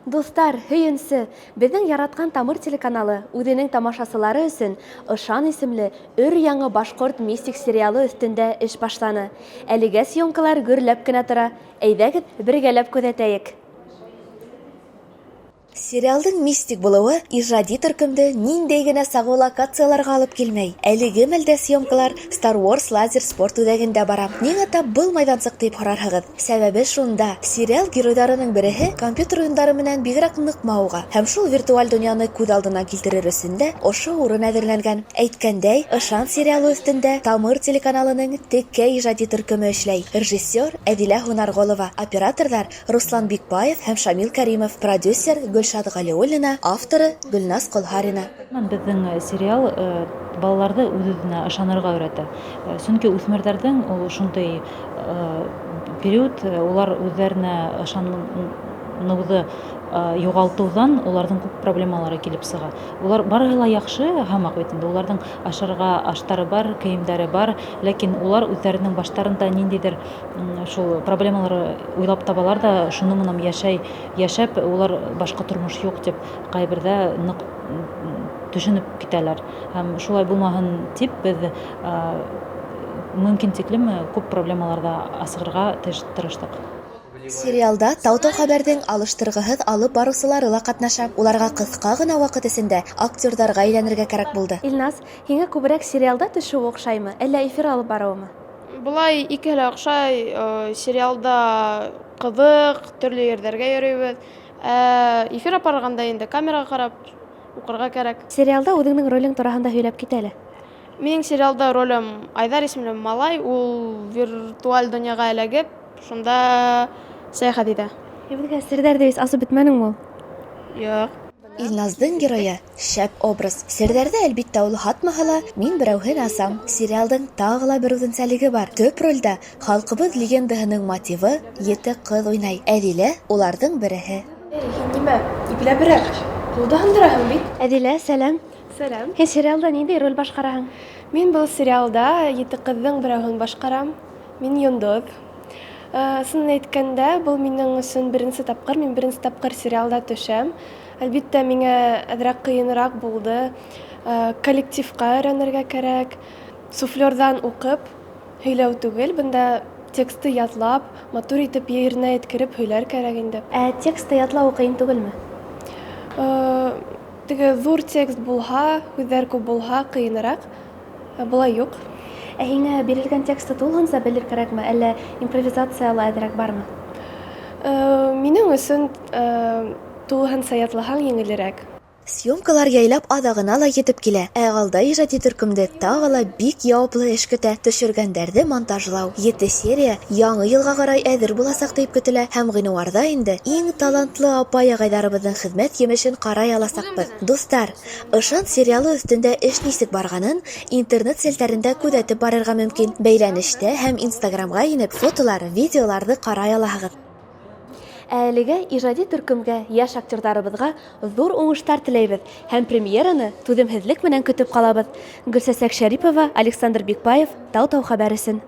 Дуслар, һөйөнсө, безнең яраткан Тамыр телеканалы үҙенең тамашасылары өсөн Ышан исемле өр-яңы башҡорт мистик сериалы өҫтөндә эш башланы. Әлегә съемкалар гөрләп кенә тора. Әйҙәгеҙ, бергәләп күҙәтәйек. Сериалдың мистик булыуы ижади төркөмдө ниндәй генә сағыу локацияларға алып килмәй. Әлеге мәлдә съемкалар Star Wars лазер спорт үҙәгендә бара. Ниңә тап был майҙансыҡ тип һорарһығыҙ? Сәбәбе шунда. Сериал геройҙарының береһе компьютер уйындары менән бигерәк ныҡмауға һәм шул виртуаль донъяны күҙ алдына килтерер өсөн дә ошо урын әҙерләнгән. Әйткәндәй, Ышан сериалы өҫтөндә Тамыр телеканалының теккә ижади төркөмө эшләй. Режиссер Әҙилә Һунарғолова, операторҙар Руслан Бикбаев һәм Шамил Кәримов, продюсер Гөлшат Ғалиуллина, авторы Гөлназ Ҡолһарина. Беҙҙең сериал балаларҙы үҙ-үҙенә ышанырға өйрәтә. Сөнки үҫмерҙәрҙең ул шундай период, улар үҙҙәренә ышаныуҙы юғалтыуҙан уларҙың күп проблемалары килеп сыға. Улар барыһы ла яҡшы һамаҡ бит инде. Уларҙың ашарға аштары бар, кейемдәре бар, ләкин улар үҙҙәренең баштарында ниндәйҙер шул проблемалары уйлап табалар да, шуны менән йәшәп, улар башҡа тормош юҡ тип ҡайберҙә ныҡ төшөнөп китәләр. Һәм шулай булмаһын тип, беҙ мөмкин тиклем күп проблемаларҙа асығырға тырыштыҡ. Сериалда Тау-Тау хәбәрҙең алыштырғыһыҙ алып барыусылары ла ҡатнаша. Уларға ҡыҫҡа ғына ваҡыт эсендә актерҙарға әйләнергә кәрәк булды. Илназ, һиңә күберәк сериалда төшөү оҡшаймы, әллә эфир алып барыумы? Былай икеһе лә оҡшай. Сериалда ҡыҙыҡ, төрлө ерҙәргә йөрөйбөҙ. Эфир апарғанда инде камераға ҡарап уҡырға кәрәк. Сериалда үҙеңнең ролең тураһында һөйләп кит әле. Минең сериалда ролем Айҙар исемле малай. Ул виртуаль донъяға эләгеп, шунда сәйәхәт итә. Беҙгә серҙәрҙе асып бөтмәнеңме ул? Юҡ. Илназның геройы шәп образ. Серҙәрҙе, әлбиттә, ул һатмаһа ла, мин берәүһен асам. Сериалдың тағы ла бер үҙенсәлеге бар. Төп ролдә халҡыбыҙ легендаһының мотивы ете ҡыҙ уйнай. Әҙилә уларҙың береһе. Һин нимә, ипләберәк? Ҡулда һындыраһың бит? Әҙилә, сәләм. Сәләм. Һин сериалда ниндәй роль башҡараһың? Мин был сериалда ете ҡыҙҙың берәүһен башҡарам. Мин Йондоҙ. Ысын әйткәндә, был минең өсөн беренсе тапҡыр. Мин беренсе тапҡыр сериалда төшәм. Әлбиттә, миңә әҙерәк ҡыйыныраҡ булды. Коллективҡа өйрәнергә кәрәк. Суфлерҙан уҡып, һөйләү түгел, бында тексты ятлап, матур итеп еренә еткереп һөйләр кәрәк инде. Тексты ятлау ҡыйын түгелме? Теге ҙур текст булһа, һүҙҙәр күп булһа, ҡыйыныраҡ. Былай юҡ. Һиңә бирелгән тексты тулыһынса белер кәрәкме, әллә импровизацияла әҙерәк бармы? Минең өсөн тулыһынса ятлаһаң еңелерәк. Съемкалар яйлап аҙағына ла етеп килә. Ә алда ижади төркөмдө тағы ла бик яуаплы эш көтә. Төшөргәндәрҙе монтажлау. 7 серия яңы йылға ҡарай әҙер буласаҡ тип көтөлә. Һәм ғинуарҙа инде иң талантлы апай-ағайҙарыбыҙҙың хеҙмәт емешен ҡарай аласаҡбыҙ. Дуҫтар, Ышан сериалы өҫтөндә эш нисек барғанын интернет селтәрендә күҙәтеп барырға мөмкин. Бәйләнештә һәм Инстаграмға инеп фотолар, видеоларҙы ҡарай алаһығыҙ. Әлегә ижади төркөмгә, йәш актерҙарыбыҙға ҙур уңыштар теләйбеҙ һәм премьераны түҙемһеҙлек менән көтөп ҡалабыҙ. Гөлсәсәк Шәрипова, Александр Бикбаев, Тау-Тау хәбәр өсөн.